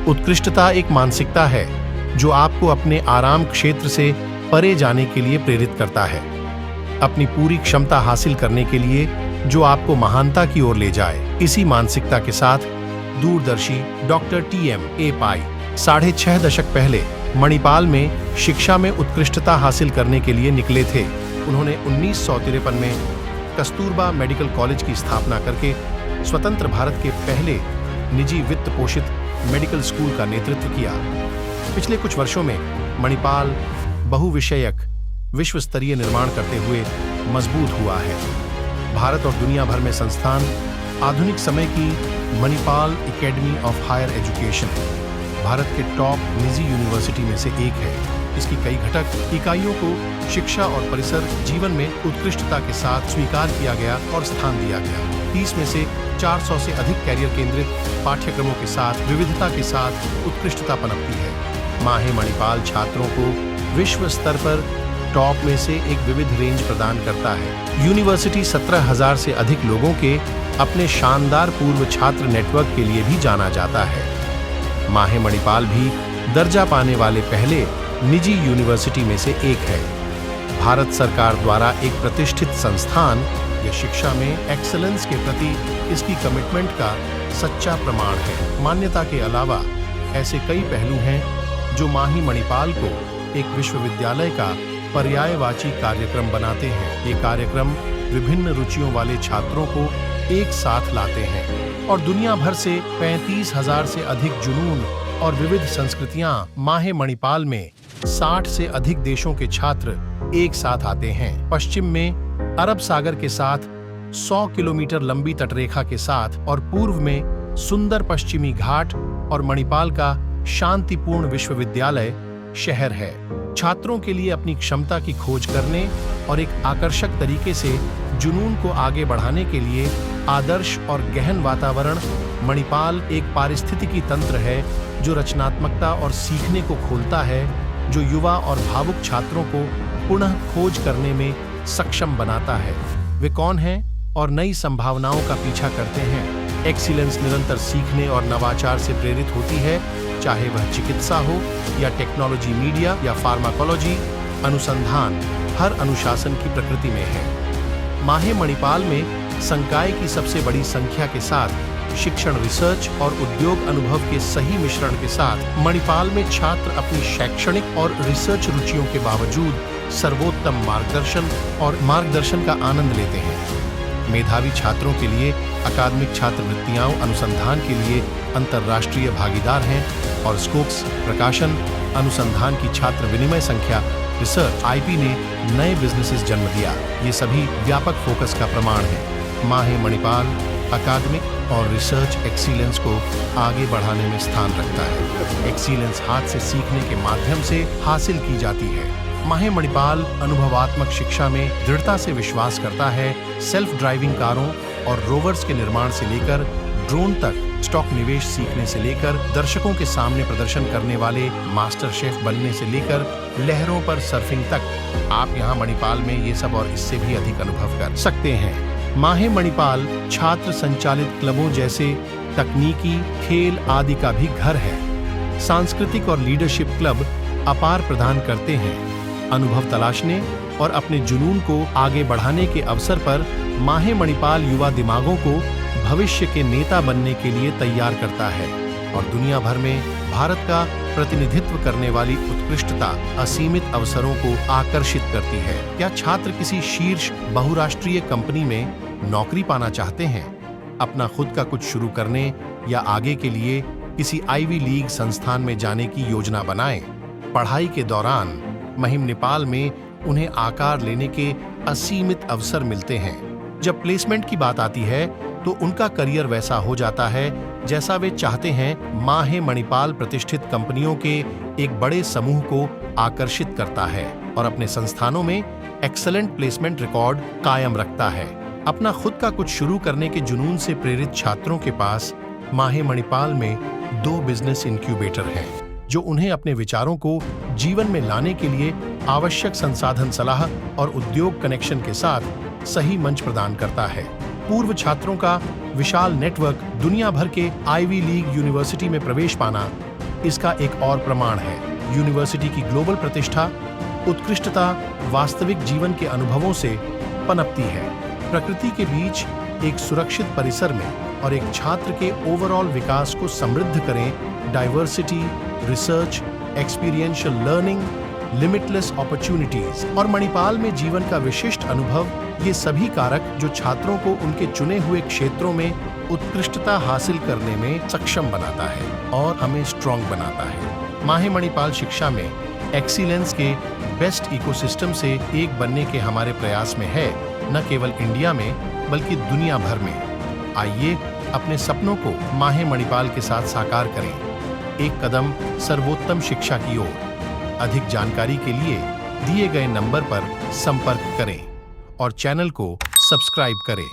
उत्कृष्टता एक मानसिकता है जो आपको अपने आराम क्षेत्र से परे जाने के लिए प्रेरित करता है, अपनी पूरी क्षमता हासिल करने के लिए जो आपको महानता की ओर ले जाए। इसी मानसिकता के साथ दूरदर्शी डॉक्टर टी.एम.ए. पाई 6.5 दशक पहले मणिपाल में शिक्षा में उत्कृष्टता हासिल करने के लिए निकले थे। उन्होंने 1953 में कस्तूरबा मेडिकल कॉलेज की स्थापना करके स्वतंत्र भारत के पहले निजी वित्त पोषित मेडिकल स्कूल का नेतृत्व किया। पिछले कुछ वर्षों में मणिपाल बहुविषयक विश्व स्तरीय निर्माण करते हुए मजबूत हुआ है। भारत और दुनिया भर में संस्थान आधुनिक समय की Manipal academy of higher education Bharat के टॉप निजी यूनिवर्सिटी में से एक है। इसकी कई घटक इकाइयों को शिक्षा और परिसर जीवन में उत्कृष्टता के साथ स्वीकार किया गया और स्थान दिया गया। 30 में से 400 से अधिक कैरियर केंद्रित पाठ्यक्रमों के साथ विविधता के साथ उत्कृष्टता पनपती है। माहे मणिपाल छात्रों को विश्व स्तर पर टॉप में से एक विविध रेंज प्रदान करता है। यूनिवर्सिटी 17,000 से अधिक लोगों के अपने शानदार पूर्व छात्र नेटवर्क के लिए भी जाना जाता है। माहे मणिपाल भी दर्जा पाने वाले पहले निजी यूनिवर्सिटी में से एक है। भारत सरकार द्वारा एक प्रतिष्ठित संस्थान यह शिक्षा में एक्सीलेंस के प्रति इसकी कमिटमेंट का सच्चा प्रमाण है। मान्यता के अलावा ऐसे कई पहलू हैं जो माही मणिपाल को एक विश्वविद्यालय का पर्यायवाची कार्यक्रम बनाते हैं। ये कार्यक्रम विभिन्न रुचियों वाले छात्रों को एक साथ लाते हैं और दुनिया भर से 35,000 से अधिक जुनून और विविध संस्कृतियां माहे मणिपाल में 60 से अधिक देशों के छात्र एक साथ आते हैं। पश्चिम में अरब सागर के साथ 100 किलोमीटर लंबी तटरेखा के साथ और पूर्व में सुंदर पश्चिमी घाट और मणिपाल का शांतिपूर्ण विश्वविद्यालय शहर है। छात्रों के लिए अपनी क्षमता की खोज करने और एक आकर्षक तरीके से जुनून को आगे बढ़ाने के लिए आदर्श और गहन वातावरण मणिपाल एक पारिस्थितिकी तंत्र है जो रचनात्मकता और सीखने को खोलता है, जो युवा और भावुक छात्रों को पुनः खोज करने में सक्षम बनाता है। वे कौन हैं और नई संभावनाओं का पीछा करते हैं। एक्सीलेंस निरंतर सीखने और नवाचार से प्रेरित होती है, चाहे वह चिकित्सा हो या टेक्नोलॉजी, मीडिया या फार्माकोलॉजी। अनुसंधान हर अनुशासन की प्रकृति में है। माहे मणिपाल में संकाय की सबसे बड़ी संख्या के साथ शिक्षण, रिसर्च और उद्योग अनुभव के सही मिश्रण के साथ मणिपाल में छात्र अपनी शैक्षणिक और रिसर्च रुचियों के बावजूद सर्वोत्तम मार्गदर्शन का आनंद लेते हैं। मेधावी छात्रों के लिए अकादमिक छात्रवृत्तियां अनुसंधान के लिए अंतर्राष्ट्रीय भागीदार हैं और स्कोप्स प्रकाशन अनुसंधान की छात्र विनिमय संख्या रिसर्च आईपी ने नए बिजनेसेस जन्म दिया। ये सभी व्यापक फोकस का प्रमाण है। माहे मणिपाल अकादमिक और रिसर्च एक्सीलेंस को आगे बढ़ाने में स्थान रखता है। एक्सीलेंस हाथ से सीखने के माध्यम से हासिल की जाती है। माहे मणिपाल अनुभवात्मक शिक्षा में दृढ़ता से विश्वास करता है। सेल्फ ड्राइविंग कारों और रोवर्स के निर्माण से लेकर ड्रोन तक, स्टॉक निवेश सीखने से लेकर दर्शकों के सामने प्रदर्शन करने वाले मास्टर शेफ बनने से लेकर लहरों पर सर्फिंग तक, आप यहाँ मणिपाल में ये सब और इससे भी अधिक अनुभव कर सकते हैं। माहे मणिपाल छात्र संचालित क्लबों जैसे तकनीकी, खेल आदि का भी घर है। सांस्कृतिक और लीडरशिप क्लब अपार प्रदान करते हैं। अनुभव तलाशने और अपने जुनून को आगे बढ़ाने के अवसर पर माहे मणिपाल युवा दिमागों को भविष्य के नेता बनने के लिए तैयार करता है और दुनिया भर में भारत का प्रतिनिधित्व करने वाली उत्कृष्टता असीमित अवसरों को आकर्षित करती है। क्या छात्र किसी शीर्ष बहुराष्ट्रीय कंपनी में नौकरी पाना चाहते हैं? अपना खुद का कुछ शुरू करने या आगे के लिए किसी आईवी लीग संस्थान में जाने की योजना बनाएं। पढ़ाई के दौरान महिमनिपाल में उन्हें आकार लेने के असीमित अवसर मिलते हैं। जब प्लेसमेंट की बात आती है तो उनका करियर वैसा हो जाता है जैसा वे चाहते हैं। माहे मणिपाल प्रतिष्ठित कंपनियों के एक बड़े समूह को आकर्षित करता है और अपने संस्थानों में एक्सीलेंट प्लेसमेंट रिकॉर्ड कायम रखता है। अपना खुद का कुछ शुरू करने के जुनून से प्रेरित छात्रों के पास माहे मणिपाल में 2 बिजनेस इंक्यूबेटर हैं जो उन्हें अपने विचारों को जीवन में लाने के लिए आवश्यक संसाधन, सलाह और उद्योग कनेक्शन के साथ सही मंच प्रदान करता है। पूर्व छात्रों का विशाल नेटवर्क दुनिया भर के आईवी लीग यूनिवर्सिटी में प्रवेश पाना इसका एक और प्रमाण है। यूनिवर्सिटी की ग्लोबल प्रतिष्ठा, उत्कृष्टता वास्तविक जीवन के अनुभवों से पनपती है। प्रकृति के बीच एक सुरक्षित परिसर में और एक छात्र के ओवरऑल विकास को समृद्ध करें diversity, research, experiential learning, limitless opportunities और मणिपाल में जीवन का विशिष्ट अनुभव, ये सभी कारक जो छात्रों को उनके चुने हुए क्षेत्रों में उत्कृष्टता हासिल करने में सक्षम बनाता है और हमें स्ट्रॉन्ग बनाता है। माहे मणिपाल शिक्षा में एक्सीलेंस के बेस्ट इकोसिस्टम से एक बनने के हमारे प्रयास में है, न केवल इंडिया में बल्कि दुनिया भर में। आइए अपने सपनों को माहे मणिपाल के साथ साकार करें, एक कदम सर्वोत्तम शिक्षा की ओर। अधिक जानकारी के लिए दिए गए नंबर पर संपर्क करें और चैनल को सब्सक्राइब करें।